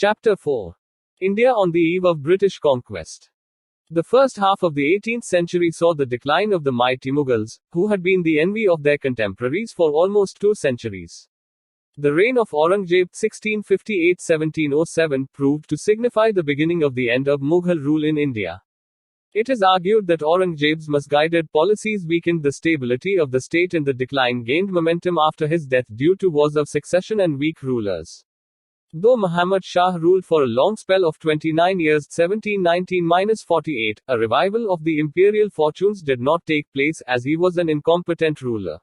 Chapter 4. India on the eve of British conquest. The first half of the 18th century saw the decline of the mighty Mughals, who had been the envy of their contemporaries for almost 2 centuries. The reign of Aurangzeb 1658-1707 proved to signify the beginning of the end of Mughal rule in India. It is argued that Aurangzeb's misguided policies weakened the stability of the state and the decline gained momentum after his death due to wars of succession and weak rulers. Though Muhammad Shah ruled for a long spell of 29 years 1719-48, a revival of the imperial fortunes did not take place as he was an incompetent ruler.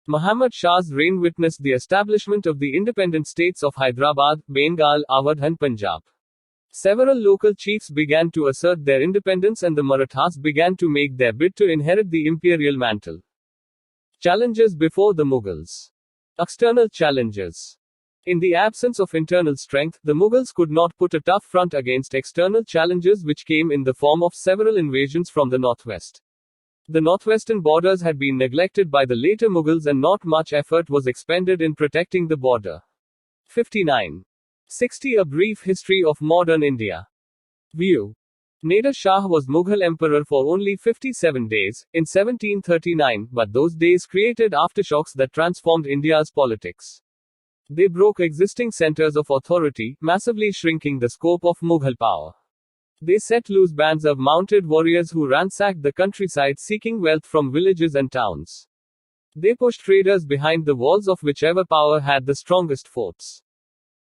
Muhammad Shah's reign witnessed the establishment of the independent states of Hyderabad, Bengal, Awadh and Punjab. Several local chiefs began to assert their independence and the Marathas began to make their bid to inherit the imperial mantle. Challenges before the Mughals. External challenges. In the absence of internal strength, the Mughals could not put a tough front against external challenges which came in the form of several invasions from the northwest. The northwestern borders had been neglected by the later Mughals and not much effort was expended in protecting the border. 59. 60. A brief history of modern India. View. Nader Shah was Mughal emperor for only 57 days, in 1739, but those days created aftershocks that transformed India's politics. They broke existing centers of authority, massively shrinking the scope of Mughal power. They set loose bands of mounted warriors who ransacked the countryside seeking wealth from villages and towns. They pushed traders behind the walls of whichever power had the strongest forts.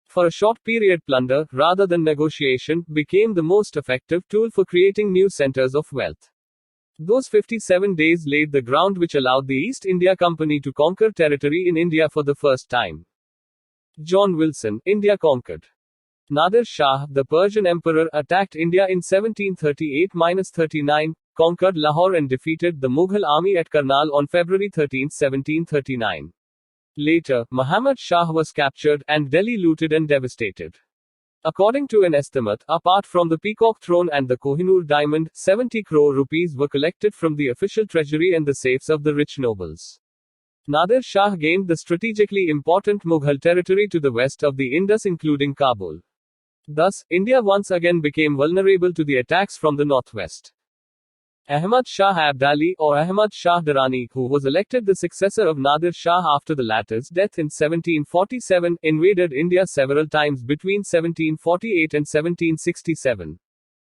For a short period, plunder, rather than negotiation, became the most effective tool for creating new centers of wealth. Those 57 days laid the ground which allowed the East India Company to conquer territory in India for the first time. John Wilson, India conquered. Nader Shah, the Persian emperor, attacked India in 1738-39, conquered Lahore and defeated the Mughal army at Karnal on February 13, 1739. Later, Muhammad Shah was captured, and Delhi looted and devastated. According to an estimate, apart from the Peacock Throne and the Kohinoor Diamond, 70 crore rupees were collected from the official treasury and the safes of the rich nobles. Nader Shah gained the strategically important Mughal territory to the west of the Indus including Kabul. Thus, India once again became vulnerable to the attacks from the northwest. Ahmad Shah Abdali, or Ahmad Shah Durrani, who was elected the successor of Nader Shah after the latter's death in 1747, invaded India several times between 1748 and 1767.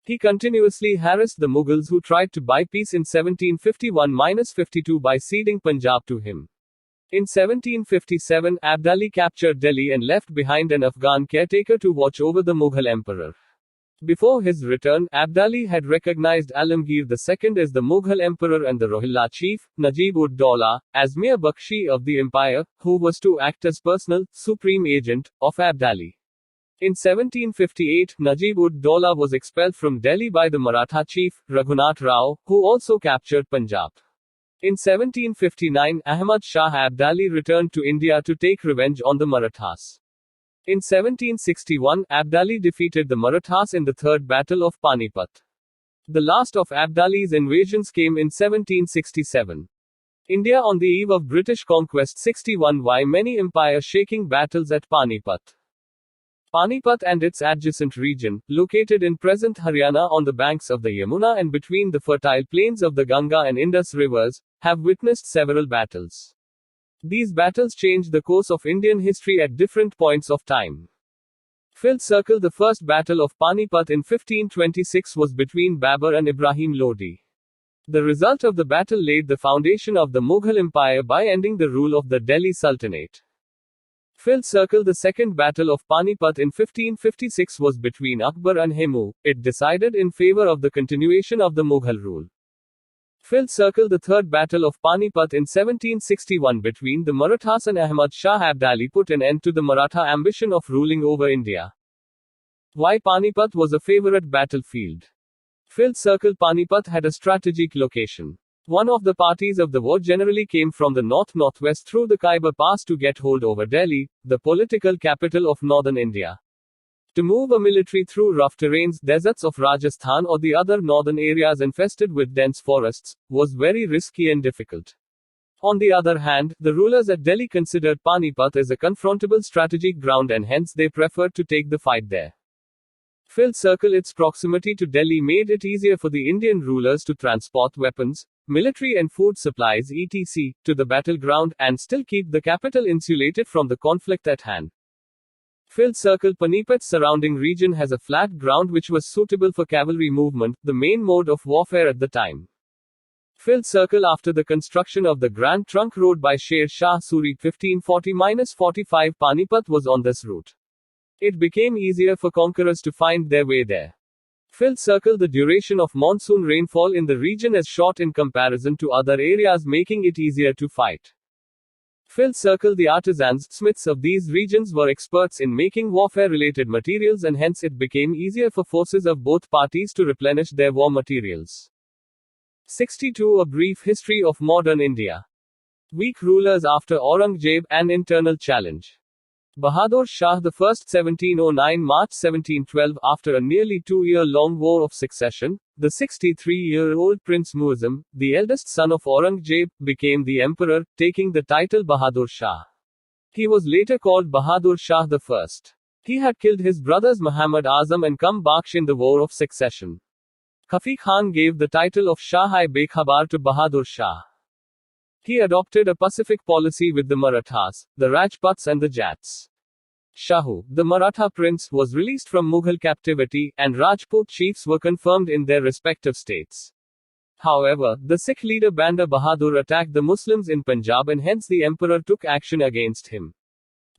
He continuously harassed the Mughals who tried to buy peace in 1751-52 by ceding Punjab to him. In 1757, Abdali captured Delhi and left behind an Afghan caretaker to watch over the Mughal emperor. Before his return, Abdali had recognized Alamgir II as the Mughal emperor and the Rohilla chief, Najib-ud-Dawla, as Mir Bakshi of the empire, who was to act as personal, supreme agent, of Abdali. In 1758, Najib-ud-Dawla was expelled from Delhi by the Maratha chief, Raghunath Rao, who also captured Punjab. In 1759, Ahmad Shah Abdali returned to India to take revenge on the Marathas. In 1761, Abdali defeated the Marathas in the Third Battle of Panipat. The last of Abdali's invasions came in 1767. India on the eve of British conquest 61. Why many empire-shaking battles at Panipat. Panipat and its adjacent region, located in present Haryana on the banks of the Yamuna and between the fertile plains of the Ganga and Indus rivers, have witnessed several battles. These battles changed the course of Indian history at different points of time. Filled circle. The first battle of Panipat in 1526 was between Babur and Ibrahim Lodi. The result of the battle laid the foundation of the Mughal Empire by ending the rule of the Delhi Sultanate. Filled circle. The second battle of Panipat in 1556 was between Akbar and Hemu. It decided in favor of the continuation of the Mughal rule. Filled circle. The third battle of Panipat in 1761 between the Marathas and Ahmad Shah Abdali put an end to the Maratha ambition of ruling over India. Why Panipat was a favorite battlefield. Filled circle. Panipat had a strategic location. One of the parties of the war generally came from the north-northwest through the Khyber Pass to get hold over Delhi, the political capital of northern India. To move a military through rough terrains, deserts of Rajasthan or the other northern areas infested with dense forests, was very risky and difficult. On the other hand, the rulers at Delhi considered Panipat as a confrontable strategic ground and hence they preferred to take the fight there. Filled Circle. Its proximity to Delhi made it easier for the Indian rulers to transport weapons, military and food supplies etc. to the battleground, and still keep the capital insulated from the conflict at hand. Filled Circle. Panipat's surrounding region has a flat ground which was suitable for cavalry movement, the main mode of warfare at the time. Filled Circle. After the construction of the Grand Trunk Road by Sher Shah Suri 1540-45, Panipat was on this route. It became easier for conquerors to find their way there. Filled Circle. The duration of monsoon rainfall in the region is short in comparison to other areas, making it easier to fight. Filled Circle. The artisans, smiths of these regions were experts in making warfare-related materials, and hence it became easier for forces of both parties to replenish their war materials. 62. A brief history of modern India. Weak rulers after Aurangzeb-An internal challenge. Bahadur Shah I 1709 March 1712. After a nearly 2-year-long war of succession, the 63-year-old Prince Muazzam, the eldest son of Aurangzeb, became the emperor, taking the title Bahadur Shah. He was later called Bahadur Shah I. He had killed his brothers Muhammad Azam and Kam Baksh in the war of succession. Kafi Khan gave the title of Shah-i-Bekhabar to Bahadur Shah. He adopted a pacific policy with the Marathas, the Rajputs and the Jats. Shahu, the Maratha prince, was released from Mughal captivity, and Rajput chiefs were confirmed in their respective states. However, the Sikh leader Banda Bahadur attacked the Muslims in Punjab, and hence the emperor took action against him.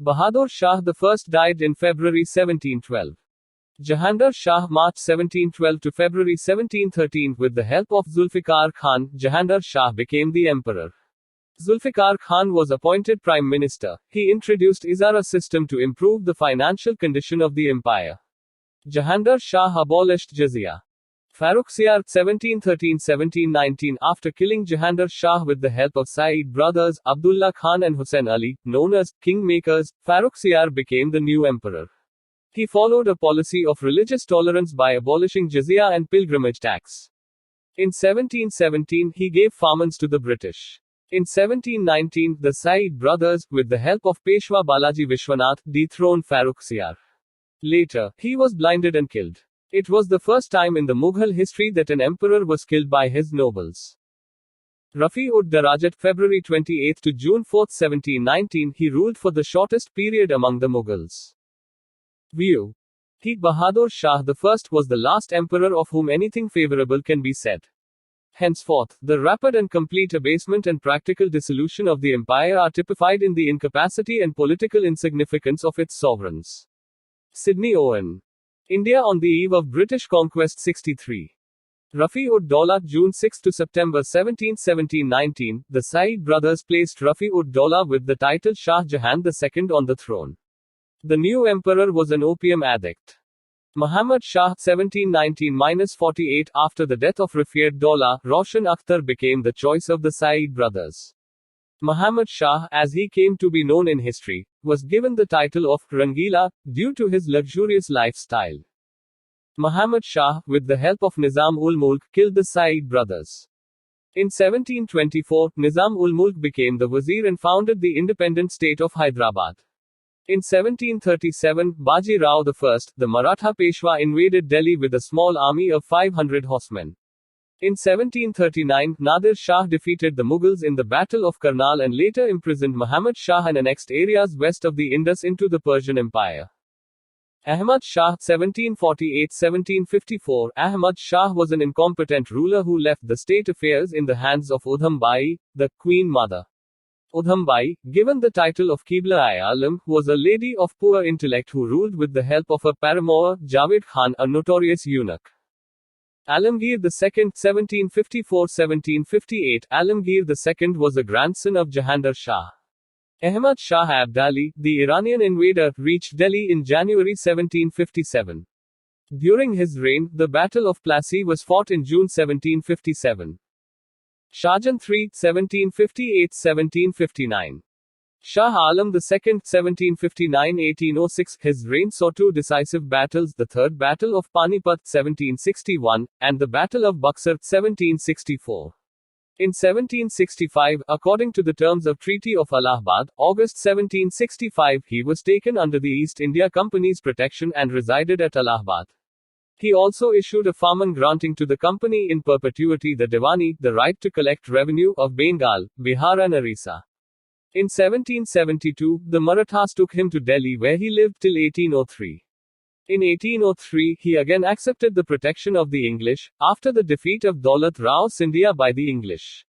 Bahadur Shah I died in February 1712. Jahandar Shah March 1712 to February 1713. With the help of Zulfikar Khan, Jahandar Shah became the emperor. Zulfikar Khan was appointed prime minister. He introduced Izara system to improve the financial condition of the empire. Jahandar Shah abolished jizya. Farrukhsiyar 1713-1719. After killing Jahandar Shah with the help of Saeed brothers, Abdullah Khan and Hussain Ali, known as kingmakers, Farrukhsiyar became the new emperor. He followed a policy of religious tolerance by abolishing jizya and pilgrimage tax. In 1717, he gave farmans to the British. In 1719, the Saeed brothers, with the help of Peshwa Balaji Vishwanath, dethroned Farrukhsiyar. Later, he was blinded and killed. It was the first time in the Mughal history that an emperor was killed by his nobles. Rafi-ud-Darajat, February 28 to June 4, 1719, he ruled for the shortest period among the Mughals. View. Bahadur Shah I was the last emperor of whom anything favorable can be said. Henceforth, the rapid and complete abasement and practical dissolution of the empire are typified in the incapacity and political insignificance of its sovereigns. Sidney Owen. India on the eve of British conquest 63. Rafi-ud-Daulah, June 6 to September 17, 1719, the Saeed brothers placed Rafi-ud-Daulah with the title Shah Jahan II on the throne. The new emperor was an opium addict. Muhammad Shah 1719-48. After the death of Rafi-ud-Daulah, Roshan Akhtar became the choice of the Saeed brothers. Muhammad Shah, as he came to be known in history, was given the title of Rangila, due to his luxurious lifestyle. Muhammad Shah, with the help of Nizam-ul-Mulk, killed the Saeed brothers. In 1724, Nizam-ul-Mulk became the Wazir and founded the independent state of Hyderabad. In 1737, Baji Rao I, the Maratha Peshwa, invaded Delhi with a small army of 500 horsemen. In 1739, Nadir Shah defeated the Mughals in the Battle of Karnal and later imprisoned Muhammad Shah and annexed areas west of the Indus into the Persian Empire. Ahmad Shah 1748-1754. Ahmad Shah was an incompetent ruler who left the state affairs in the hands of Udham Bai, the Queen Mother. Udham Bai, given the title of Qibla-i-Alam, was a lady of poor intellect who ruled with the help of her paramour, Javed Khan, a notorious eunuch. Alamgir II 1754-1758. Alamgir II was a grandson of Jahandar Shah. Ahmad Shah Abdali, the Iranian invader, reached Delhi in January 1757. During his reign, the Battle of Plassey was fought in June 1757. Shahjahan III 1758-1759. Shah Alam II 1759-1806. His reign saw two decisive battles, the Third Battle of Panipat 1761, and the Battle of Buxar 1764. In 1765, according to the terms of Treaty of Allahabad, August 1765, he was taken under the East India Company's protection and resided at Allahabad. He also issued a farman granting to the company in perpetuity the Diwani, the right to collect revenue of Bengal, Bihar and Orissa. In 1772, the Marathas took him to Delhi where he lived till 1803. In 1803, he again accepted the protection of the English, after the defeat of Daulat Rao Scindia by the English.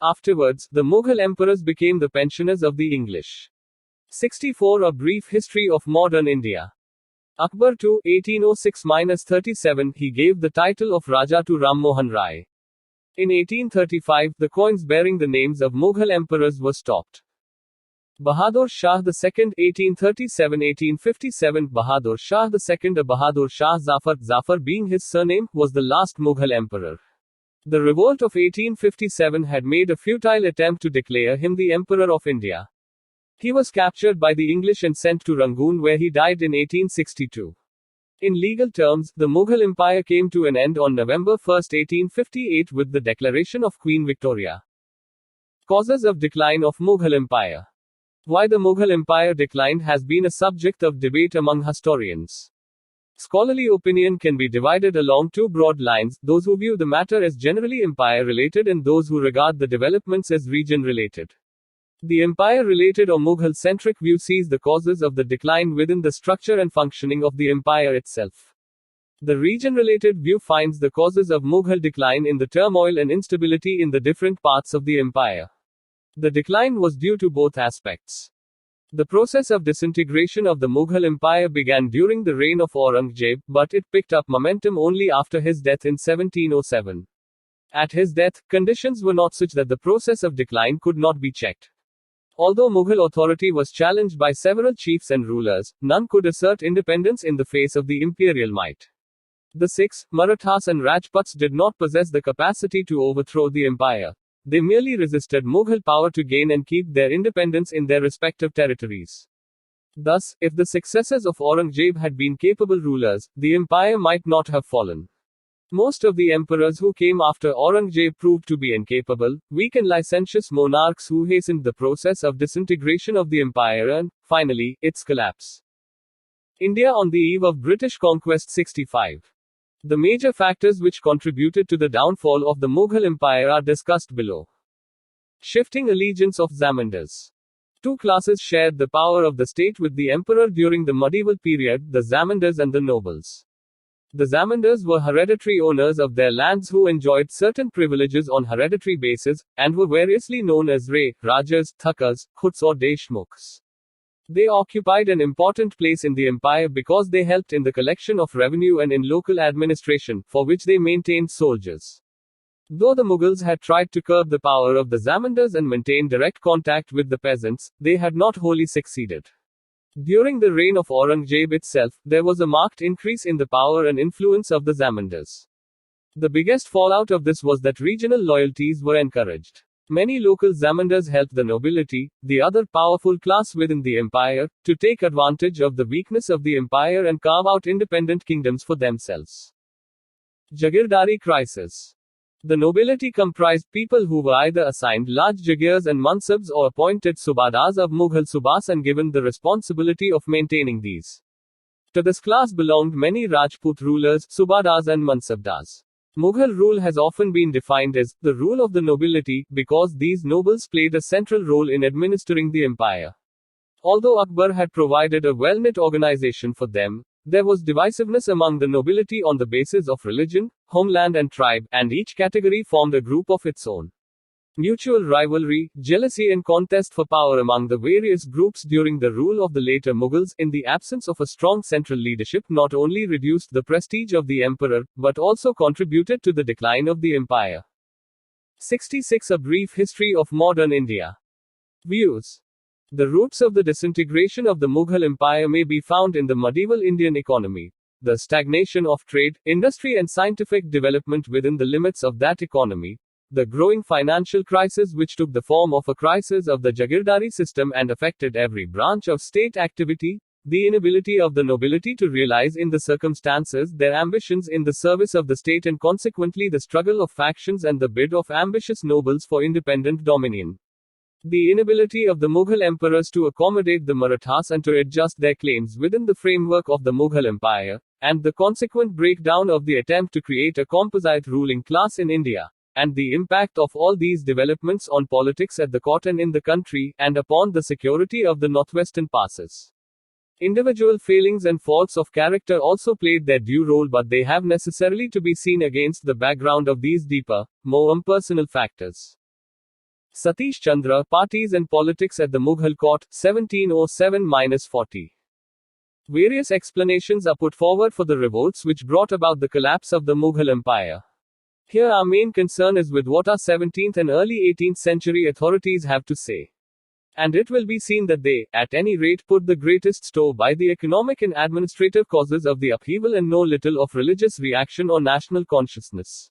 Afterwards, the Mughal emperors became the pensioners of the English. 64 A brief history of modern India. Akbar II, 1806-37, he gave the title of Raja to Ram Mohan Rai. In 1835, the coins bearing the names of Mughal emperors were stopped. Bahadur Shah II, 1837-1857, Bahadur Shah II, a Bahadur Shah Zafar being his surname, was the last Mughal emperor. The revolt of 1857 had made a futile attempt to declare him the Emperor of India. He was captured by the English and sent to Rangoon where he died in 1862. In legal terms, the Mughal Empire came to an end on November 1, 1858 with the declaration of Queen Victoria. Causes of decline of Mughal Empire. Why the Mughal Empire declined has been a subject of debate among historians. Scholarly opinion can be divided along two broad lines, those who view the matter as generally empire-related and those who regard the developments as region-related. The empire-related or Mughal-centric view sees the causes of the decline within the structure and functioning of the empire itself. The region-related view finds the causes of Mughal decline in the turmoil and instability in the different parts of the empire. The decline was due to both aspects. The process of disintegration of the Mughal Empire began during the reign of Aurangzeb, but it picked up momentum only after his death in 1707. At his death, conditions were not such that the process of decline could not be checked. Although Mughal authority was challenged by several chiefs and rulers, none could assert independence in the face of the imperial might. The Sikhs, Marathas and Rajputs did not possess the capacity to overthrow the empire. They merely resisted Mughal power to gain and keep their independence in their respective territories. Thus, if the successors of Aurangzeb had been capable rulers, the empire might not have fallen. Most of the emperors who came after Aurangzeb proved to be incapable, weak and licentious monarchs who hastened the process of disintegration of the empire and, finally, its collapse. India on the eve of British conquest 65. The major factors which contributed to the downfall of the Mughal Empire are discussed below. Shifting allegiance of Zamindars. Two classes shared the power of the state with the emperor during the medieval period, the Zamindars and the nobles. The Zamindars were hereditary owners of their lands who enjoyed certain privileges on hereditary basis, and were variously known as Ray, Rajas, Thakas, Khuts or Deshmukhs. They occupied an important place in the empire because they helped in the collection of revenue and in local administration, for which they maintained soldiers. Though the Mughals had tried to curb the power of the Zamindars and maintain direct contact with the peasants, they had not wholly succeeded. During the reign of Aurangzeb itself, there was a marked increase in the power and influence of the Zamindars. The biggest fallout of this was that regional loyalties were encouraged. Many local Zamindars helped the nobility, the other powerful class within the empire, to take advantage of the weakness of the empire and carve out independent kingdoms for themselves. Jagirdari crisis. The nobility comprised people who were either assigned large jagirs and mansabs or appointed subadars of Mughal subas and given the responsibility of maintaining these. To this class belonged many Rajput rulers, subadars and mansabdars. Mughal rule has often been defined as the rule of the nobility, because these nobles played a central role in administering the empire. Although Akbar had provided a well-knit organization for them, there was divisiveness among the nobility on the basis of religion, homeland and tribe, and each category formed a group of its own. Mutual rivalry, jealousy and contest for power among the various groups during the rule of the later Mughals, in the absence of a strong central leadership, not only reduced the prestige of the emperor, but also contributed to the decline of the empire. 66 A brief history of modern India. Views. The roots of the disintegration of the Mughal Empire may be found in the medieval Indian economy. The stagnation of trade, industry and scientific development within the limits of that economy. The growing financial crisis which took the form of a crisis of the Jagirdari system and affected every branch of state activity. The inability of the nobility to realize in the circumstances their ambitions in the service of the state and consequently the struggle of factions and the bid of ambitious nobles for independent dominion. The inability of the Mughal emperors to accommodate the Marathas and to adjust their claims within the framework of the Mughal Empire, and the consequent breakdown of the attempt to create a composite ruling class in India, and the impact of all these developments on politics at the court and in the country, and upon the security of the northwestern passes. Individual failings and faults of character also played their due role, but they have necessarily to be seen against the background of these deeper, more impersonal factors. Satish Chandra, Parties and Politics at the Mughal Court, 1707-40. Various explanations are put forward for the revolts which brought about the collapse of the Mughal Empire. Here our main concern is with what our 17th and early 18th century authorities have to say. And it will be seen that they, at any rate, put the greatest store by the economic and administrative causes of the upheaval and no little of religious reaction or national consciousness.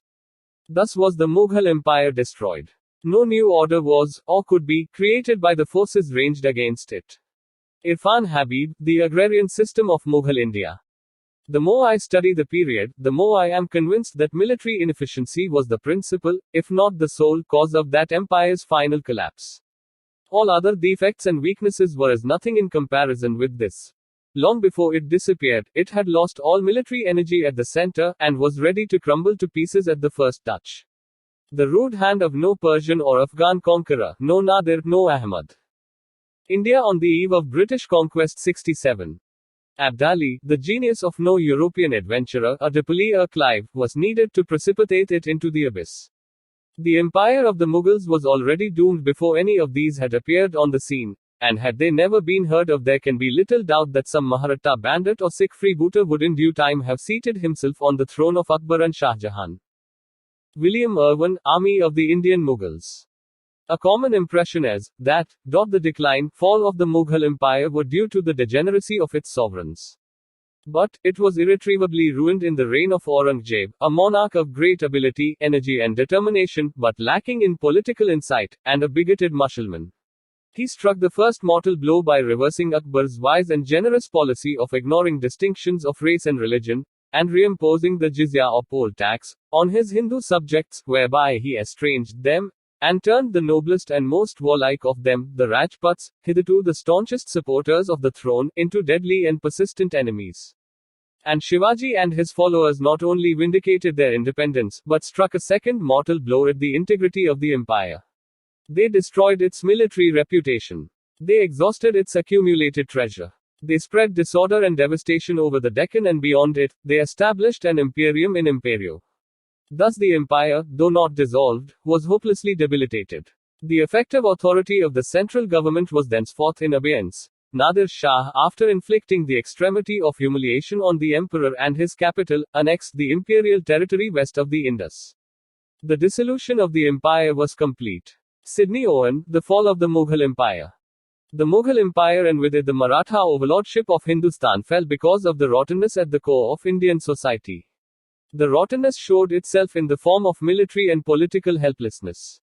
Thus was the Mughal Empire destroyed. No new order was, or could be, created by the forces ranged against it. Irfan Habib, The Agrarian System of Mughal India. The more I study the period, the more I am convinced that military inefficiency was the principal, if not the sole, cause of that empire's final collapse. All other defects and weaknesses were as nothing in comparison with this. Long before it disappeared, it had lost all military energy at the center, and was ready to crumble to pieces at the first touch. The rude hand of no Persian or Afghan conqueror, no Nadir, no Ahmad. India on the eve of British conquest 67. Abdali, the genius of no European adventurer, a Napoleon or Clive, was needed to precipitate it into the abyss. The empire of the Mughals was already doomed before any of these had appeared on the scene, and had they never been heard of, there can be little doubt that some Maratha bandit or Sikh freebooter would in due time have seated himself on the throne of Akbar and Shah Jahan. William Irwin, Army of the Indian Mughals. A common impression is that the decline, fall of the Mughal Empire were due to the degeneracy of its sovereigns. But it was irretrievably ruined in the reign of Aurangzeb, a monarch of great ability, energy and determination, but lacking in political insight, and a bigoted Musulman. He struck the first mortal blow by reversing Akbar's wise and generous policy of ignoring distinctions of race and religion, and reimposing the jizya or poll tax on his Hindu subjects, whereby he estranged them, and turned the noblest and most warlike of them, the Rajputs, hitherto the staunchest supporters of the throne, into deadly and persistent enemies. And Shivaji and his followers not only vindicated their independence, but struck a second mortal blow at the integrity of the empire. They destroyed its military reputation. They exhausted its accumulated treasure. They spread disorder and devastation over the Deccan and beyond it. They established an imperium in imperio. Thus the empire, though not dissolved, was hopelessly debilitated. The effective authority of the central government was thenceforth in abeyance. Nadir Shah, after inflicting the extremity of humiliation on the emperor and his capital, annexed the imperial territory west of the Indus. The dissolution of the empire was complete. Sidney Owen, The Fall of the Mughal Empire. The Mughal Empire and with it the Maratha overlordship of Hindustan fell because of the rottenness at the core of Indian society. The rottenness showed itself in the form of military and political helplessness.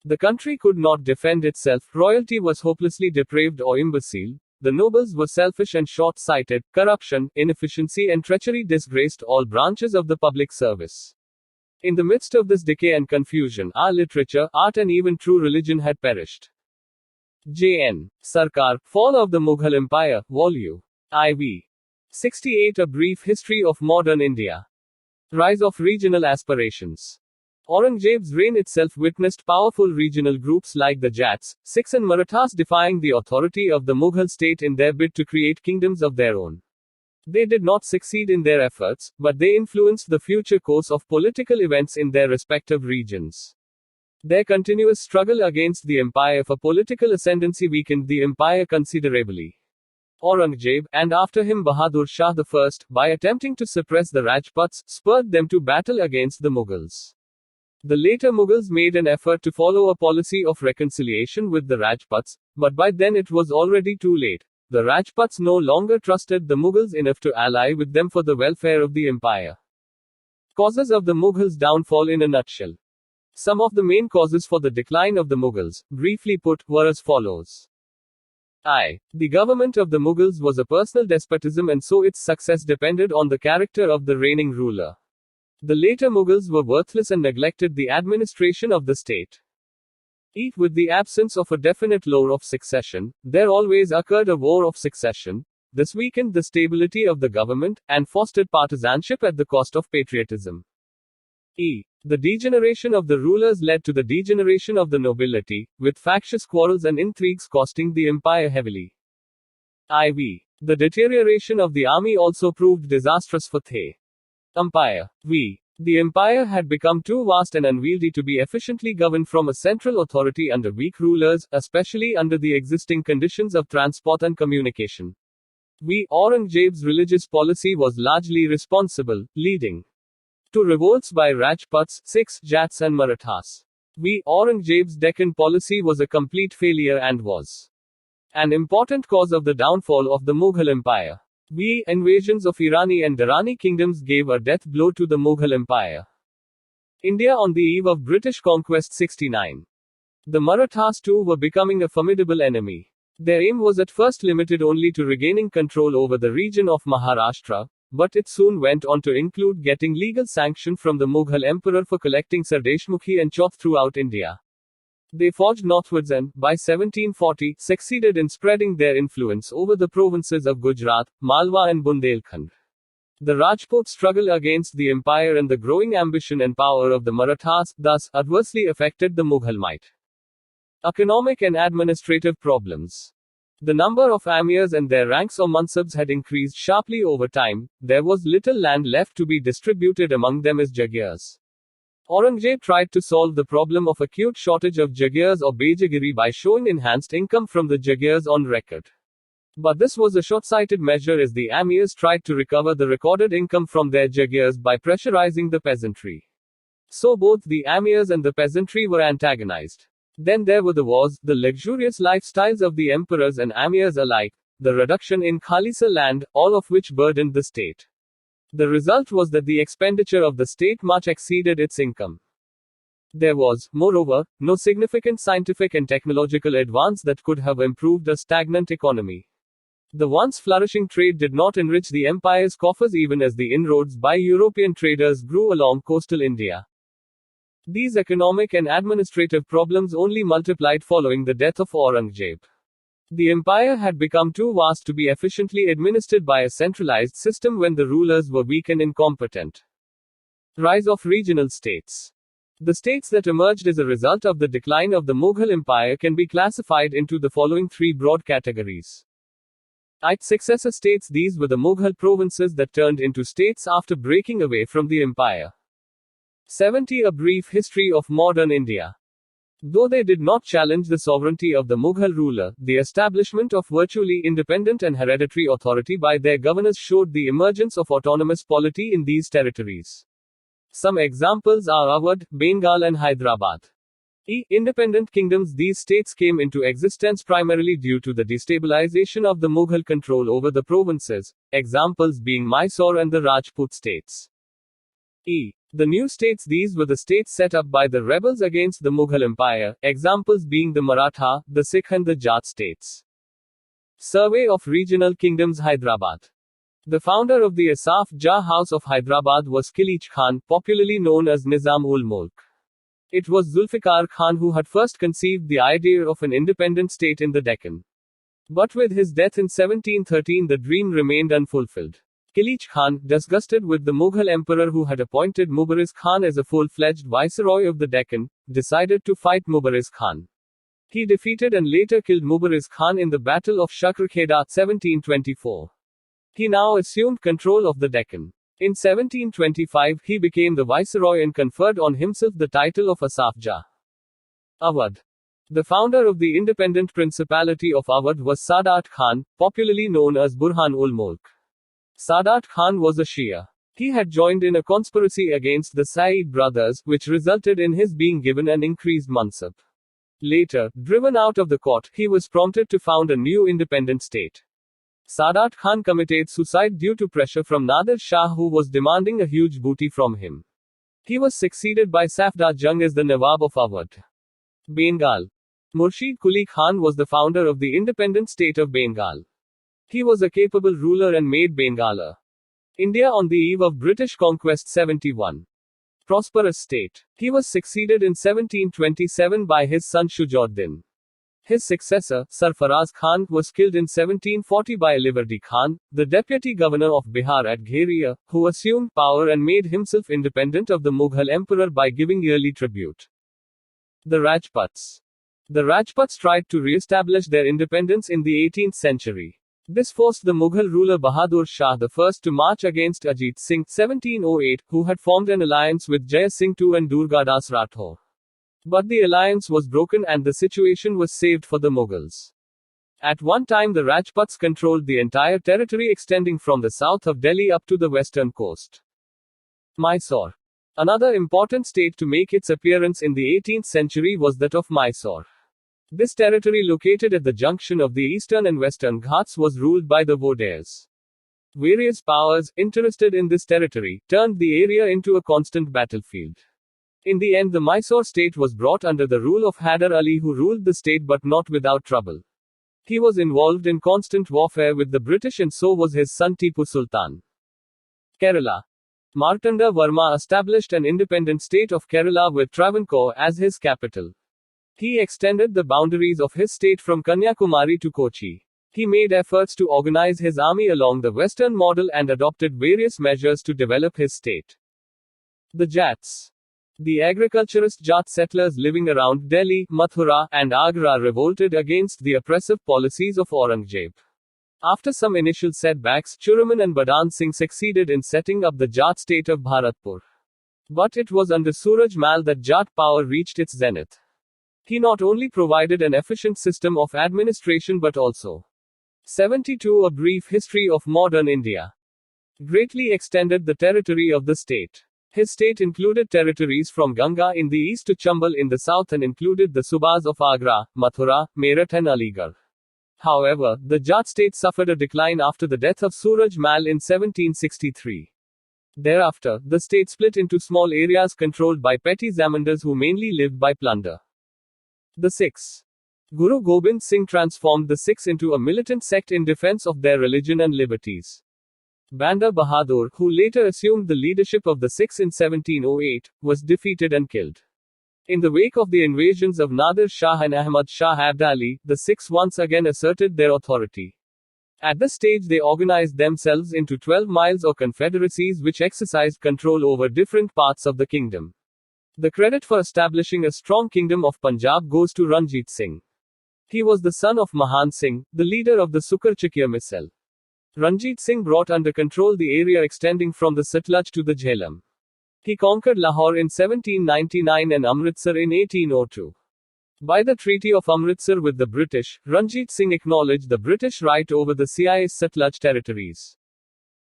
The country could not defend itself, royalty was hopelessly depraved or imbecile, the nobles were selfish and short-sighted, corruption, inefficiency and treachery disgraced all branches of the public service. In the midst of this decay and confusion, our literature, art and even true religion had perished. J.N. Sarkar, Fall of the Mughal Empire, Vol. IV. 68 A Brief History of Modern India. Rise of Regional Aspirations. Aurangzeb's reign itself witnessed powerful regional groups like the Jats, Sikhs and Marathas defying the authority of the Mughal state in their bid to create kingdoms of their own. They did not succeed in their efforts, but they influenced the future course of political events in their respective regions. Their continuous struggle against the empire for political ascendancy weakened the empire considerably. Aurangzeb, and after him Bahadur Shah I, by attempting to suppress the Rajputs, spurred them to battle against the Mughals. The later Mughals made an effort to follow a policy of reconciliation with the Rajputs, but by then it was already too late. The Rajputs no longer trusted the Mughals enough to ally with them for the welfare of the empire. Causes of the Mughals' downfall in a nutshell. Some of the main causes for the decline of the Mughals, briefly put, were as follows. I. The government of the Mughals was a personal despotism and so its success depended on the character of the reigning ruler. The later Mughals were worthless and neglected the administration of the state. With the absence of a definite law of succession, there always occurred a war of succession, This weakened the stability of the government, and fostered partisanship at the cost of patriotism. The degeneration of the rulers led to the degeneration of the nobility, with factious quarrels and intrigues costing the empire heavily. The deterioration of the army also proved disastrous for the empire. The empire had become too vast and unwieldy to be efficiently governed from a central authority under weak rulers, especially under the existing conditions of transport and communication. Aurangzeb's religious policy was largely responsible, leading to revolts by Rajputs, Sikhs, Jats and Marathas. Aurangzeb's Deccan policy was a complete failure and was an important cause of the downfall of the Mughal Empire. Invasions of Irani and Durrani kingdoms gave a death blow to the Mughal Empire. India on the eve of British conquest 69. The Marathas too were becoming a formidable enemy. Their aim was at first limited only to regaining control over the region of Maharashtra, but it soon went on to include getting legal sanction from the Mughal emperor for collecting Sardeshmukhi and Chauth throughout India. They forged northwards and, by 1740, succeeded in spreading their influence over the provinces of Gujarat, Malwa and Bundelkhand. The Rajput struggle against the empire and the growing ambition and power of the Marathas, thus, adversely affected the Mughal might. Economic and administrative problems. The number of amirs and their ranks or mansabs had increased sharply over time. There was little land left to be distributed among them as jagirs. Aurangzeb tried to solve the problem of acute shortage of jagirs or bejagiri by showing enhanced income from the jagirs on record. But this was a short-sighted measure as the amirs tried to recover the recorded income from their jagirs by pressurizing the peasantry. So both the amirs and the peasantry were antagonized. Then there were the wars, the luxurious lifestyles of the emperors and amirs alike, the reduction in Khalisa land, all of which burdened the state. The result was that the expenditure of the state much exceeded its income. There was, moreover, no significant scientific and technological advance that could have improved a stagnant economy. The once flourishing trade did not enrich the empire's coffers even as the inroads by European traders grew along coastal India. These economic and administrative problems only multiplied following the death of Aurangzeb. The empire had become too vast to be efficiently administered by a centralized system when the rulers were weak and incompetent. Rise of regional states. The states that emerged as a result of the decline of the Mughal Empire can be classified into the following three broad categories. Successor states. These were the Mughal provinces that turned into states after breaking away from the empire. 70. A brief history of modern India. Though they did not challenge the sovereignty of the Mughal ruler, the establishment of virtually independent and hereditary authority by their governors showed the emergence of autonomous polity in these territories. Some examples are Awadh, Bengal and Hyderabad. Independent kingdoms. These states came into existence primarily due to the destabilization of the Mughal control over the provinces, examples being Mysore and the Rajput states. The new states. These were the states set up by the rebels against the Mughal Empire, examples being the Maratha, the Sikh and the Jat states. Survey of regional kingdoms. Hyderabad. The founder of the Asaf Jah House of Hyderabad was Qilichh Khan, popularly known as Nizam-ul-Mulk. It was Zulfikar Khan who had first conceived the idea of an independent state in the Deccan. But with his death in 1713 the dream remained unfulfilled. Qilichh Khan, disgusted with the Mughal emperor who had appointed Mubarak Khan as a full-fledged viceroy of the Deccan, decided to fight Mubarak Khan. He defeated and later killed Mubarak Khan in the Battle of Shakarkheda 1724. He now assumed control of the Deccan. In 1725 he became the viceroy and conferred on himself the title of Asaf Jah. Awadh. The founder of the independent principality of Awadh was Sadat Khan, popularly known as Burhan-ul-Mulk. Sadat Khan was a Shia. He had joined in a conspiracy against the Saeed brothers, which resulted in his being given an increased mansab. Later, driven out of the court, he was prompted to found a new independent state. Sadat Khan committed suicide due to pressure from Nadir Shah, who was demanding a huge booty from him. He was succeeded by Safdar Jung as the Nawab of Awadh. Bengal. Murshid Quli Khan was the founder of the independent state of Bengal. He was a capable ruler and made Bengal a India on the eve of British conquest 71. Prosperous state. He was succeeded in 1727 by his son Shujaddin. His successor, Sarfaraz Khan, was killed in 1740 by Alivardi Khan, the deputy governor of Bihar at Gharia, who assumed power and made himself independent of the Mughal emperor by giving yearly tribute. The Rajputs. The Rajputs tried to re-establish their independence in the 18th century. This forced the Mughal ruler Bahadur Shah I to march against Ajit Singh 1708, who had formed an alliance with Jaya Singh II and Durgadas Rathore. But the alliance was broken and the situation was saved for the Mughals. At one time the Rajputs controlled the entire territory extending from the south of Delhi up to the western coast. Mysore. Another important state to make its appearance in the 18th century was that of Mysore. This territory, located at the junction of the eastern and western Ghats, was ruled by the Vodayas. Various powers, interested in this territory, turned the area into a constant battlefield. In the end, the Mysore state was brought under the rule of Hyder Ali, who ruled the state but not without trouble. He was involved in constant warfare with the British and so was his son Tipu Sultan. Kerala. Martanda Varma established an independent state of Kerala with Travancore as his capital. He extended the boundaries of his state from Kanyakumari to Kochi. He made efforts to organize his army along the western model and adopted various measures to develop his state. The Jats. The agriculturist Jat settlers living around Delhi, Mathura, and Agra revolted against the oppressive policies of Aurangzeb. After some initial setbacks, Churaman and Badan Singh succeeded in setting up the Jat state of Bharatpur. But it was under Suraj Mal that Jat power reached its zenith. He not only provided an efficient system of administration but also 72 A Brief History of Modern India. Greatly extended the territory of the state. His state included territories from Ganga in the east to Chambal in the south and included the Subas of Agra, Mathura, Meerut and Aligarh. However, the Jat state suffered a decline after the death of Suraj Mal in 1763. Thereafter, the state split into small areas controlled by petty Zamindars who mainly lived by plunder. The Sikhs. Guru Gobind Singh transformed the Sikhs into a militant sect in defense of their religion and liberties. Banda Bahadur, who later assumed the leadership of the Sikhs in 1708, was defeated and killed. In the wake of the invasions of Nadir Shah and Ahmad Shah Abdali, the Sikhs once again asserted their authority. At this stage they organized themselves into 12 miles or confederacies which exercised control over different parts of the kingdom. The credit for establishing a strong kingdom of Punjab goes to Ranjit Singh. He was the son of Mahan Singh, the leader of the Sukar Chakya Misl. Ranjit Singh brought under control the area extending from the Satluj to the Jhelum. He conquered Lahore in 1799 and Amritsar in 1802. By the Treaty of Amritsar with the British, Ranjit Singh acknowledged the British right over the CIS Satluj territories.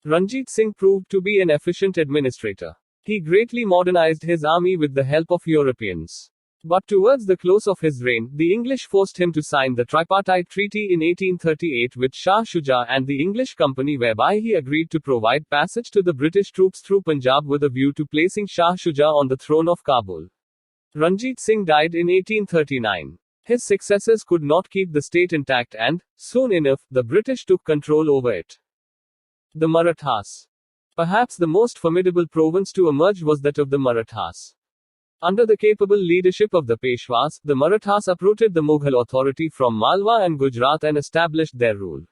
Ranjit Singh proved to be an efficient administrator. He greatly modernized his army with the help of Europeans. But towards the close of his reign, the English forced him to sign the Tripartite Treaty in 1838 with Shah Shuja and the English Company, whereby he agreed to provide passage to the British troops through Punjab with a view to placing Shah Shuja on the throne of Kabul. Ranjit Singh died in 1839. His successors could not keep the state intact and, soon enough, the British took control over it. The Marathas. Perhaps the most formidable province to emerge was that of the Marathas. Under the capable leadership of the Peshwas, the Marathas uprooted the Mughal authority from Malwa and Gujarat and established their rule.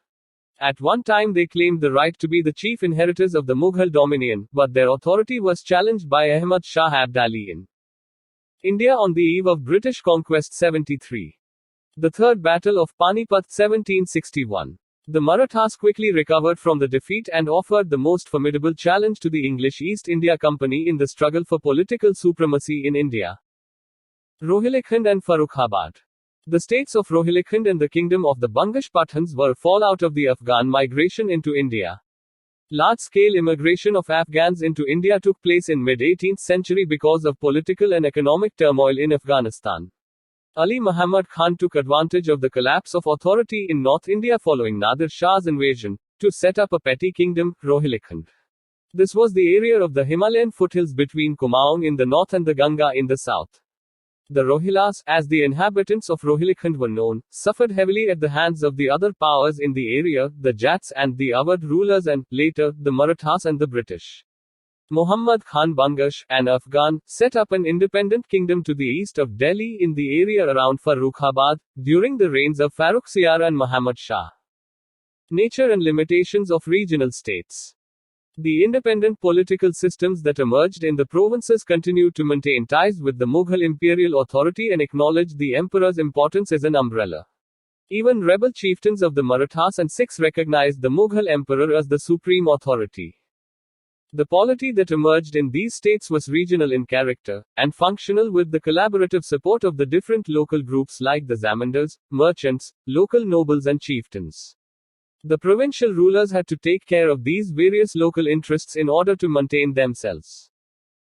At one time they claimed the right to be the chief inheritors of the Mughal dominion, but their authority was challenged by Ahmad Shah Abdali in India on the eve of British conquest 73. The Third Battle of Panipat 1761. The Marathas quickly recovered from the defeat and offered the most formidable challenge to the English East India Company in the struggle for political supremacy in India. Rohilkhand and Farrukhabad. The states of Rohilkhand and the kingdom of the Bangash Pathans were a fallout of the Afghan migration into India. Large-scale immigration of Afghans into India took place in mid-18th century because of political and economic turmoil in Afghanistan. Ali Muhammad Khan took advantage of the collapse of authority in North India following Nadir Shah's invasion, to set up a petty kingdom, Rohilkhand. This was the area of the Himalayan foothills between Kumaon in the north and the Ganga in the south. The Rohilas, as the inhabitants of Rohilkhand were known, suffered heavily at the hands of the other powers in the area, the Jats and the Awadh rulers and, later, the Marathas and the British. Muhammad Khan Bangash, an Afghan, set up an independent kingdom to the east of Delhi in the area around Farrukhabad, during the reigns of Farrukhsiyar and Muhammad Shah. Nature and limitations of regional states. The independent political systems that emerged in the provinces continued to maintain ties with the Mughal imperial authority and acknowledged the emperor's importance as an umbrella. Even rebel chieftains of the Marathas and Sikhs recognized the Mughal emperor as the supreme authority. The polity that emerged in these states was regional in character, and functional with the collaborative support of the different local groups like the Zamindars, merchants, local nobles and chieftains. The provincial rulers had to take care of these various local interests in order to maintain themselves.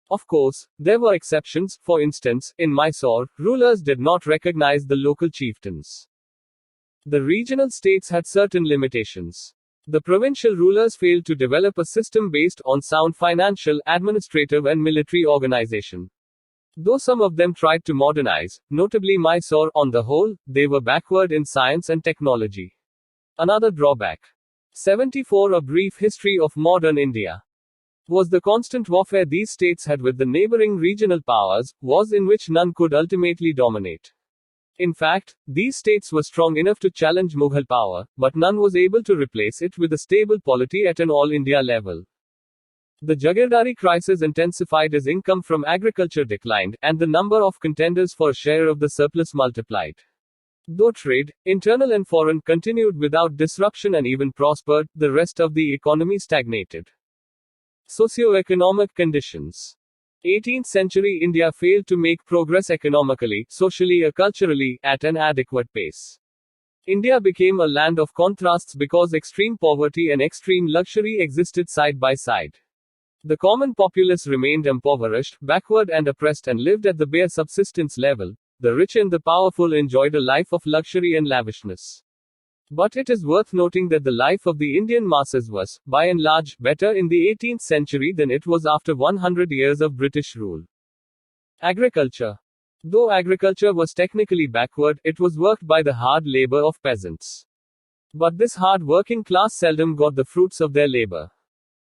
Of course, there were exceptions. For instance, in Mysore, rulers did not recognize the local chieftains. The regional states had certain limitations. The provincial rulers failed to develop a system based on sound financial, administrative and military organization. Though some of them tried to modernize, notably Mysore, on the whole, they were backward in science and technology. Another drawback. 74 A brief history of modern India was the constant warfare these states had with the neighboring regional powers, wars in which none could ultimately dominate. In fact, these states were strong enough to challenge Mughal power, but none was able to replace it with a stable polity at an all-India level. The Jagirdari crisis intensified as income from agriculture declined, and the number of contenders for a share of the surplus multiplied. Though trade, internal and foreign, continued without disruption and even prospered, the rest of the economy stagnated. Socio-economic conditions. 18th century India failed to make progress economically, socially or culturally, at an adequate pace. India became a land of contrasts because extreme poverty and extreme luxury existed side by side. The common populace remained impoverished, backward and oppressed and lived at the bare subsistence level. The rich and the powerful enjoyed a life of luxury and lavishness. But it is worth noting that the life of the Indian masses was, by and large, better in the 18th century than it was after 100 years of British rule. Agriculture. Though agriculture was technically backward, it was worked by the hard labor of peasants. But this hard working class seldom got the fruits of their labor.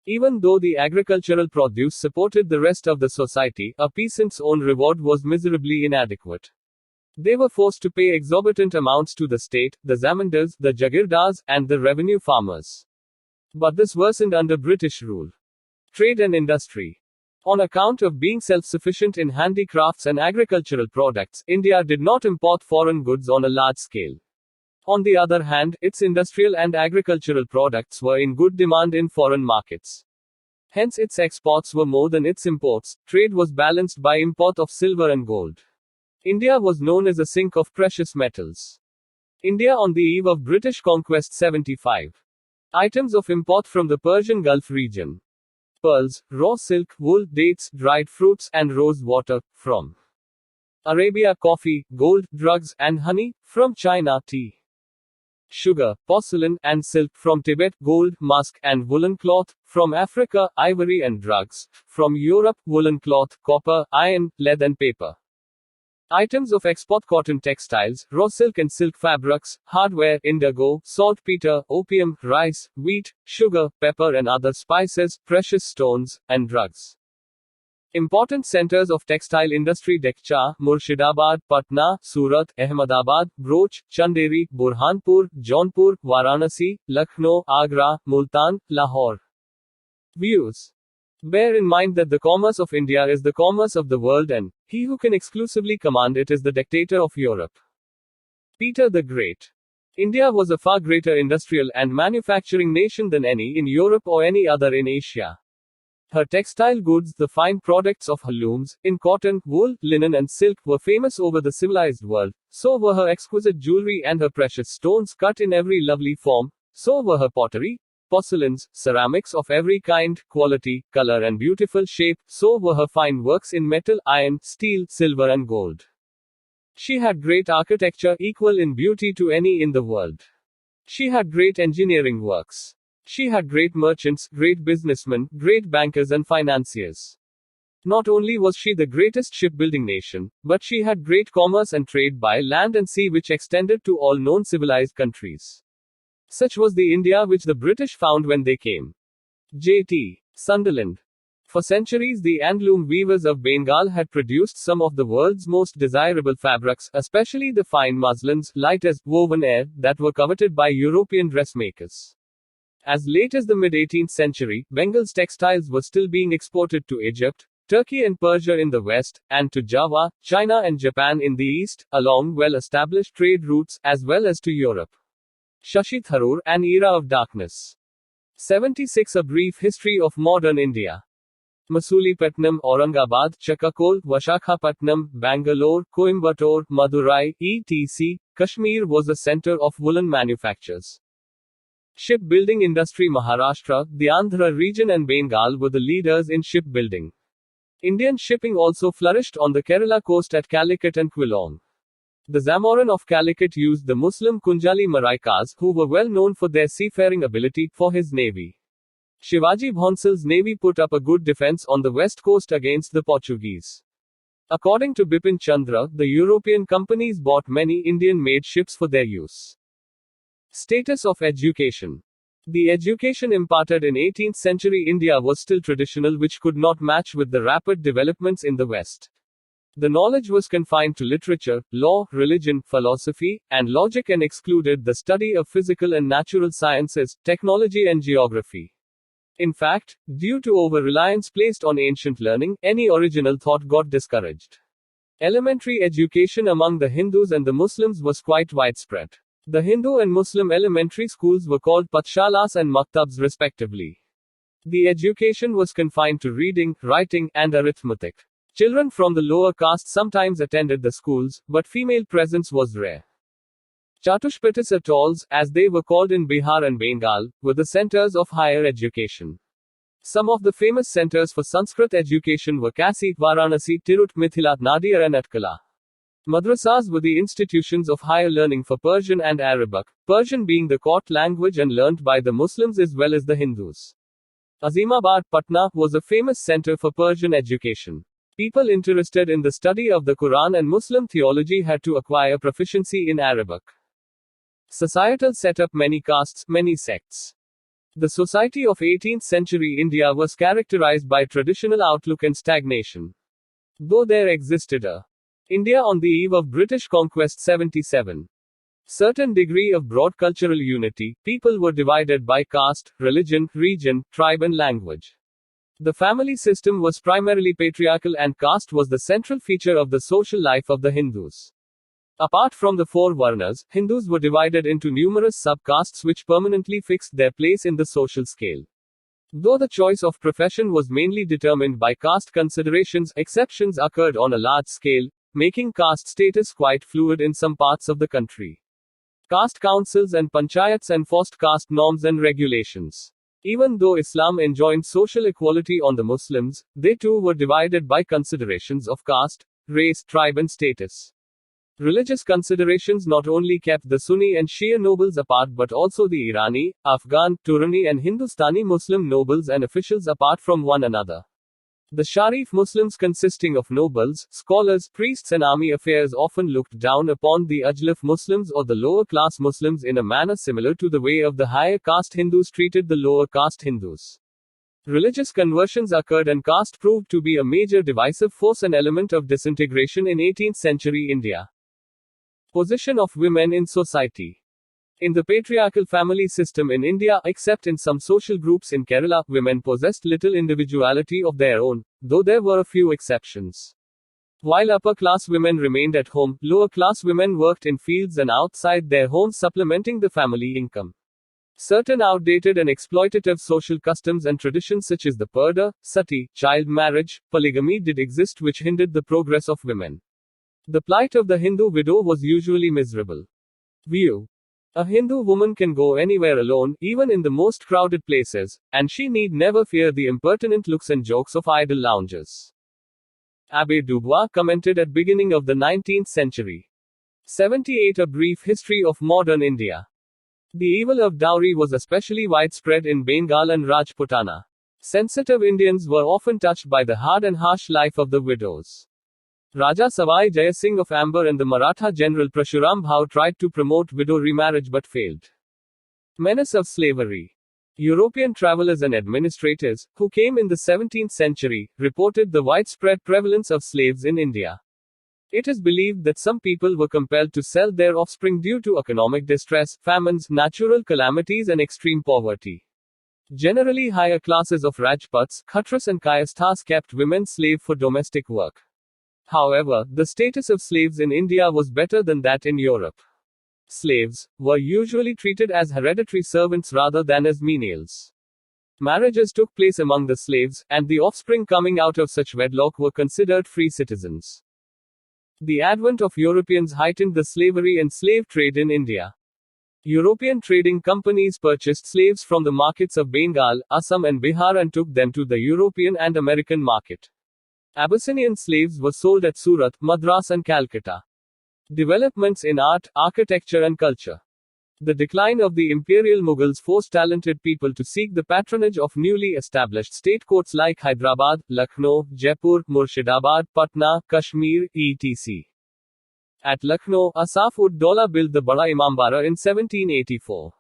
Even though the agricultural produce supported the rest of the society, a peasant's own reward was miserably inadequate. They were forced to pay exorbitant amounts to the state, the Zamindars, the Jagirdars, and the revenue farmers. But this worsened under British rule. Trade and industry. On account of being self-sufficient in handicrafts and agricultural products, India did not import foreign goods on a large scale. On the other hand, its industrial and agricultural products were in good demand in foreign markets. Hence its exports were more than its imports. Trade was balanced by import of silver and gold. India was known as a sink of precious metals. India on the eve of British conquest 75. Items of import from the Persian Gulf region. Pearls, raw silk, wool, dates, dried fruits, and rose water. From Arabia, coffee, gold, drugs, and honey. From China, tea, sugar, porcelain, and silk. From Tibet, gold, musk, and woolen cloth. From Africa, ivory and drugs. From Europe, woolen cloth, copper, iron, lead and paper. Items of export: cotton textiles, raw silk and silk fabrics, hardware, indigo, saltpeter, opium, rice, wheat, sugar, pepper and other spices, precious stones, and drugs. Important centers of textile industry: Dekcha, Murshidabad, Patna, Surat, Ahmedabad, Broach, Chanderi, Burhanpur, Jaunpur, Varanasi, Lucknow, Agra, Multan, Lahore. Views. Bear in mind that the commerce of India is the commerce of the world, and he who can exclusively command it is the dictator of Europe. Peter the Great. India was a far greater industrial and manufacturing nation than any in Europe or any other in Asia. Her textile goods, the fine products of her looms, in cotton, wool, linen and silk, were famous over the civilized world. So were her exquisite jewelry and her precious stones cut in every lovely form. So were her pottery, porcelains, ceramics of every kind, quality, color and beautiful shape. So were her fine works in metal, iron, steel, silver and gold. She had great architecture, equal in beauty to any in the world. She had great engineering works. She had great merchants, great businessmen, great bankers and financiers. Not only was she the greatest shipbuilding nation, but she had great commerce and trade by land and sea which extended to all known civilized countries. Such was the India which the British found when they came. J.T. Sunderland. For centuries, the handloom weavers of Bengal had produced some of the world's most desirable fabrics, especially the fine muslins, light as woven air, that were coveted by European dressmakers. As late as the mid-18th century, Bengal's textiles were still being exported to Egypt, Turkey and Persia in the west, and to Java, China and Japan in the east, along well-established trade routes, as well as to Europe. Shashi Tharoor, An Era of Darkness. 76. A Brief History of Modern India. Masulipattnam, Aurangabad, Chakakol, Vashakhapatnam, Bangalore, Coimbatore, Madurai, etc. Kashmir was a center of woolen manufactures. Shipbuilding industry. Maharashtra, the Andhra region and Bengal were the leaders in shipbuilding. Indian shipping also flourished on the Kerala coast at Calicut and Quilong. The Zamorin of Calicut used the Muslim Kunjali Maraikas, who were well known for their seafaring ability, for his navy. Shivaji Bhonsal's navy put up a good defense on the west coast against the Portuguese. According to Bipin Chandra, the European companies bought many Indian-made ships for their use. Status of education. The education imparted in 18th century India was still traditional, which could not match with the rapid developments in the West. The knowledge was confined to literature, law, religion, philosophy, and logic, and excluded the study of physical and natural sciences, technology and geography. In fact, due to over-reliance placed on ancient learning, any original thought got discouraged. Elementary education among the Hindus and the Muslims was quite widespread. The Hindu and Muslim elementary schools were called Patshalas and Maktabs respectively. The education was confined to reading, writing, and arithmetic. Children from the lower caste sometimes attended the schools, but female presence was rare. Chatushpatis atolls, as they were called in Bihar and Bengal, were the centers of higher education. Some of the famous centers for Sanskrit education were Kasi, Varanasi, Tirut, Mithila, Nadir and Atkala. Madrasas were the institutions of higher learning for Persian and Arabic, Persian being the court language and learnt by the Muslims as well as the Hindus. Azimabad, Patna, was a famous center for Persian education. People interested in the study of the Quran and Muslim theology had to acquire proficiency in Arabic. Societal setup. Many castes, many sects. The society of 18th century India was characterized by traditional outlook and stagnation. Though there existed a India on the eve of British conquest 77. Certain degree of broad cultural unity, people were divided by caste, religion, region, tribe and language. The family system was primarily patriarchal and caste was the central feature of the social life of the Hindus. Apart from the four Varnas, Hindus were divided into numerous sub-castes which permanently fixed their place in the social scale. Though the choice of profession was mainly determined by caste considerations, exceptions occurred on a large scale, making caste status quite fluid in some parts of the country. Caste councils and panchayats enforced caste norms and regulations. Even though Islam enjoined social equality on the Muslims, they too were divided by considerations of caste, race, tribe and status. Religious considerations not only kept the Sunni and Shia nobles apart but also the Irani, Afghan, Turani and Hindustani Muslim nobles and officials apart from one another. The Sharif Muslims, consisting of nobles, scholars, priests and army affairs, often looked down upon the Ajlaf Muslims or the lower class Muslims in a manner similar to the way of the higher caste Hindus treated the lower caste Hindus. Religious conversions occurred and caste proved to be a major divisive force and element of disintegration in 18th century India. Position of women in society. In the patriarchal family system in India, except in some social groups in Kerala, women possessed little individuality of their own, though there were a few exceptions. While upper-class women remained at home, lower-class women worked in fields and outside their homes, supplementing the family income. Certain outdated and exploitative social customs and traditions such as the purdah, sati, child marriage, polygamy did exist which hindered the progress of women. The plight of the Hindu widow was usually miserable. View. A Hindu woman can go anywhere alone, even in the most crowded places, and she need never fear the impertinent looks and jokes of idle loungers. Abbé Dubois commented at beginning of the 19th century. 78. A Brief History of Modern India. The evil of dowry was especially widespread in Bengal and Rajputana. Sensitive Indians were often touched by the hard and harsh life of the widows. Raja Savai Jaya Singh of Amber and the Maratha general Prashuram Bhau tried to promote widow remarriage but failed. Menace of slavery. European travelers and administrators, who came in the 17th century, reported the widespread prevalence of slaves in India. It is believed that some people were compelled to sell their offspring due to economic distress, famines, natural calamities, and extreme poverty. Generally, higher classes of Rajputs, Khatris, and Kayasthas kept women slave for domestic work. However, the status of slaves in India was better than that in Europe. Slaves were usually treated as hereditary servants rather than as menials. Marriages took place among the slaves, and the offspring coming out of such wedlock were considered free citizens. The advent of Europeans heightened the slavery and slave trade in India. European trading companies purchased slaves from the markets of Bengal, Assam, and Bihar and took them to the European and American market. Abyssinian slaves were sold at Surat, Madras, and Calcutta. Developments in art, architecture, and culture. The decline of the imperial Mughals forced talented people to seek the patronage of newly established state courts like Hyderabad, Lucknow, Jaipur, Murshidabad, Patna, Kashmir, etc. At Lucknow, Asaf-ud-Daula built the Bada Imambara in 1784.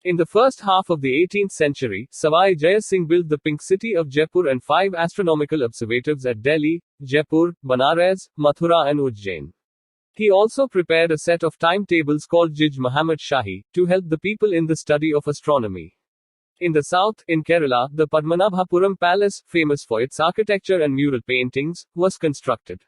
In the first half of the 18th century, Savai Jaya Singh built the Pink City of Jaipur and 5 astronomical observatories at Delhi, Jaipur, Banaras, Mathura, and Ujjain. He also prepared a set of timetables called Jij Muhammad Shahi, to help the people in the study of astronomy. In the south, in Kerala, the Padmanabhapuram Palace, famous for its architecture and mural paintings, was constructed.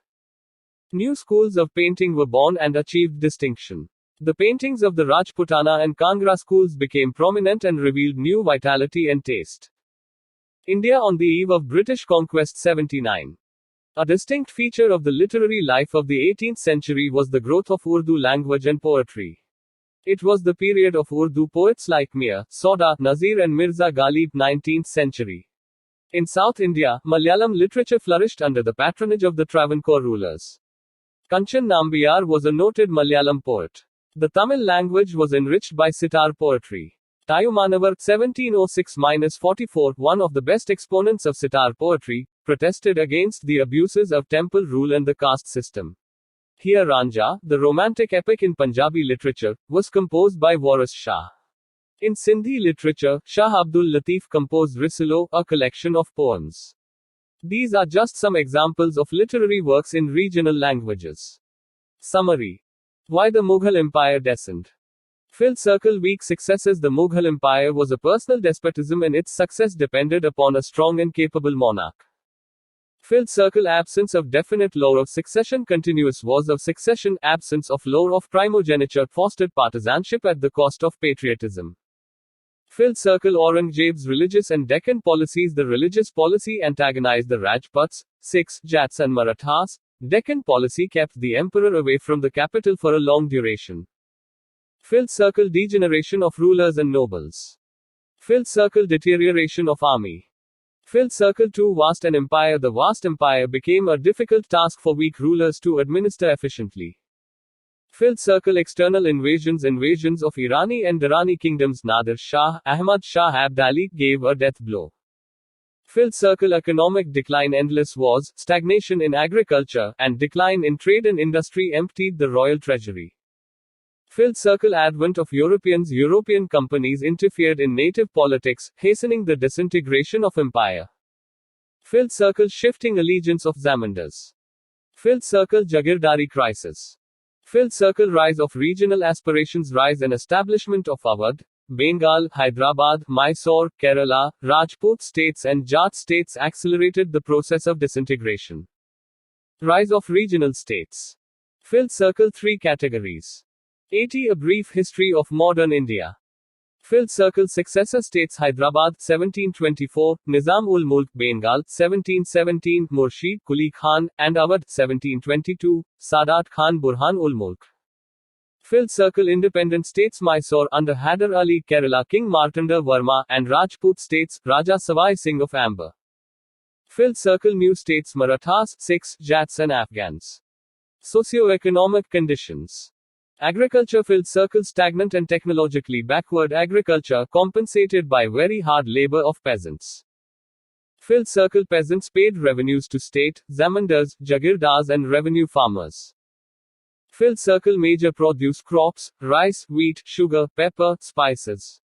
New schools of painting were born and achieved distinction. The paintings of the Rajputana and Kangra schools became prominent and revealed new vitality and taste. India on the eve of British conquest 79. A distinct feature of the literary life of the 18th century was the growth of Urdu language and poetry. It was the period of Urdu poets like Mir, Sauda, Nazir, and Mirza Ghalib 19th century. In South India, Malayalam literature flourished under the patronage of the Travancore rulers. Kanchan Nambiyar was a noted Malayalam poet. The Tamil language was enriched by sitar poetry. Tayumanavar 1706-44, one of the best exponents of sitar poetry, protested against the abuses of temple rule and the caste system. Here Ranja, the romantic epic in Punjabi literature, was composed by Waris Shah. In Sindhi literature, Shah Abdul Latif composed Risalo, a collection of poems. These are just some examples of literary works in regional languages. Summary. Why the Mughal Empire descended. Phil Circle weak successes. The Mughal Empire was a personal despotism and its success depended upon a strong and capable monarch. Phil Circle absence of definite law of succession. Continuous wars of succession. Absence of law of primogeniture fostered partisanship at the cost of patriotism. Phil Circle Aurangzeb's religious and Deccan policies. The religious policy antagonized the Rajputs, Sikhs, Jats, and Marathas. Deccan policy kept the emperor away from the capital for a long duration. Phil Circle degeneration of rulers and nobles. Phil Circle deterioration of army. Phil Circle too vast an empire. The vast empire became a difficult task for weak rulers to administer efficiently. Phil Circle external invasions. Invasions of Irani and Durrani kingdoms. Nadir Shah, Ahmad Shah Abdali, gave a death blow. Phil Circle economic decline. Endless wars, stagnation in agriculture, and decline in trade and industry emptied the royal treasury. Phil Circle advent of Europeans. European companies interfered in native politics, hastening the disintegration of empire. Phil Circle shifting allegiance of Zamindars. Phil Circle Jagirdari crisis. Phil Circle rise of regional aspirations. Rise and establishment of Awadh, Bengal, Hyderabad, Mysore, Kerala, Rajput states and Jat states accelerated the process of disintegration. Rise of regional states. Phil Circle 3 categories. 80 A brief history of modern India. Phil Circle successor states. Hyderabad 1724, Nizam-ul-Mulk Bengal 1717, Murshid Quli Khan, and Awadh 1722, Sadat Khan Burhan-ul-Mulk. Phil Circle independent states. Mysore under Hyder Ali, Kerala King Martanda Varma, and Rajput states, Raja Savai Singh of Amber. Phil Circle new states. Marathas, Sikhs, Jats, and Afghans. Socio-economic conditions. Agriculture. Phil Circle stagnant and technologically backward agriculture compensated by very hard labor of peasants. Phil Circle peasants paid revenues to state, Zamindars, Jagirdars, and revenue farmers. Phil Circle major produce crops, rice, wheat, sugar, pepper, spices.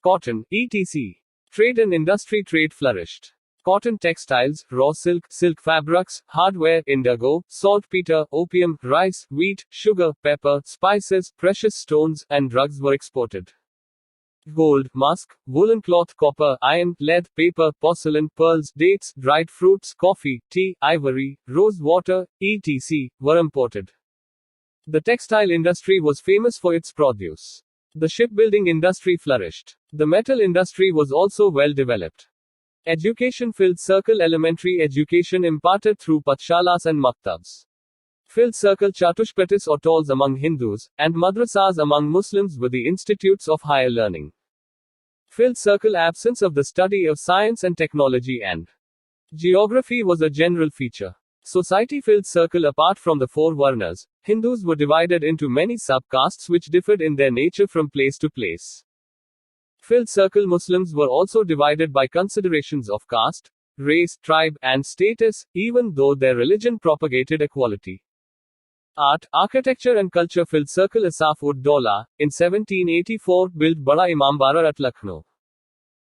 cotton, etc. Trade and industry. Trade flourished. Cotton textiles, raw silk, silk fabrics, hardware, indigo, saltpeter, opium, rice, wheat, sugar, pepper, spices, precious stones, and drugs were exported. Gold, musk, woolen cloth, copper, iron, lead, paper, porcelain, pearls, dates, dried fruits, coffee, tea, ivory, rose water, etc. were imported. The textile industry was famous for its produce. The shipbuilding industry flourished. The metal industry was also well developed. Education. Filled circle. Elementary education imparted through pathshalas and maktabs. Filled circle. Chatushpatis or talls among Hindus, and madrasas among Muslims were the institutes of higher learning. Filled circle. Absence of the study of science and technology and geography was a general feature. Society. Filled circle. Apart from the four varnas, Hindus were divided into many subcastes which differed in their nature from place to place. Filled circle. Muslims were also divided by considerations of caste, race, tribe, and status, even though their religion propagated equality. Art, architecture and culture. Filled circle. Asaf-ud-Daula, in 1784, built Bada Imambara at Lucknow.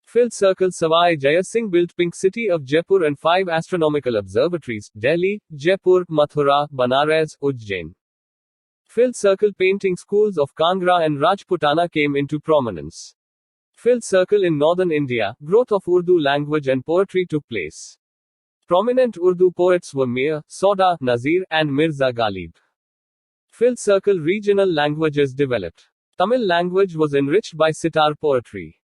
Filled circle. Savai Jaya Singh built Pink City of Jaipur and 5 astronomical observatories, Delhi, Jaipur, Mathura, Banaras, Ujjain. Filled circle. Painting schools of Kangra and Rajputana came into prominence. Filled circle. In northern India, growth of Urdu language and poetry took place. Prominent Urdu poets were Mir, Sauda, Nazir, and Mirza Ghalib. Filled circle. Regional languages developed. Tamil language was enriched by sitar poetry.